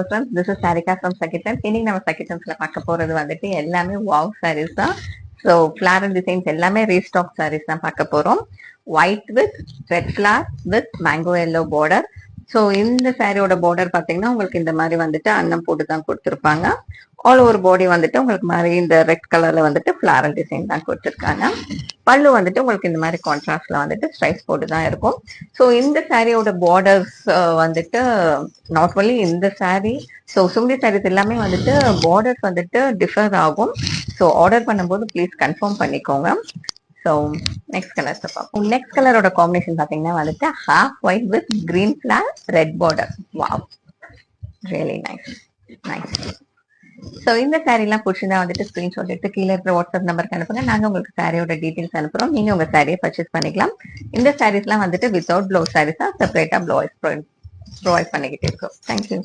Friends, this is Sarika from Sakitans. இன்னைக்கு நம்ம Sakitansல பார்க்க போறது வந்துட்டு எல்லாமே வாவ் sarees தான். ஸோ ஃபிளாரல் டிசைன்ஸ் எல்லாமே ரீஸ்டாக் sarees தான் பார்க்க போறோம். White with red flower with mango yellow border. So இந்த சாரியோட பார்டர் பார்த்தீங்கன்னா உங்களுக்கு இந்த மாதிரி வந்துட்டு அன்னம் போட்டு தான் கொடுத்துருப்பாங்க. ஆல் ஓவர் பாடி வந்துட்டு உங்களுக்கு மாதிரி இந்த ரெட் கலர்ல வந்துட்டு ஃபிளாரல் டிசைன் தான் கொடுத்துருக்காங்க. பல்லு வந்துட்டு உங்களுக்கு இந்த மாதிரி கான்ட்ராஸ்ட்ல வந்துட்டு ஸ்ட்ரைப்ஸ் போட்டு தான் இருக்கும். ஸோ இந்த சாரியோட பார்டர்ஸ் வந்துட்டு நாட் ஒன்லி இந்த சாரி, ஸோ சுங்கி சாரீஸ் எல்லாமே வந்துட்டு பார்டர்ஸ் வந்துட்டு டிஃபர் ஆகும். ஸோ ஆர்டர் பண்ணும்போது ப்ளீஸ் கன்ஃபார்ம் பண்ணிக்கோங்க. ஸோ நெக்ஸ்ட் கலர்ஸ் பார்ப்போம். நெக்ஸ்ட் கலரோட காம்பினேஷன் பார்த்தீங்கன்னா வந்துட்டு half white with green flower red border. Wow, really nice nice. So இந்த சாரீலாம் பிடிச்சிருந்தா வந்துட்டு ஸ்க்ரீன்ஷாட் எடுத்து கீழே இருக்கிற வாட்ஸ்அப் நம்பருக்கு அனுப்புங்க. நாங்கள் உங்களுக்கு சாரியோட டீட்டெயில்ஸ் அனுப்புகிறோம். நீங்கள் உங்கள் சாரியை பர்ச்சேஸ் பண்ணிக்கலாம். இந்த சாரீஸ்லாம் வந்துட்டு வித்தவுட் ப்ளவுஸ் சாரீஸாக செப்பரேட்டாக ப்ளவுஸ் ப்ரொவைட் பண்ணிக்கிட்டு இருக்கோம். தேங்க்யூ.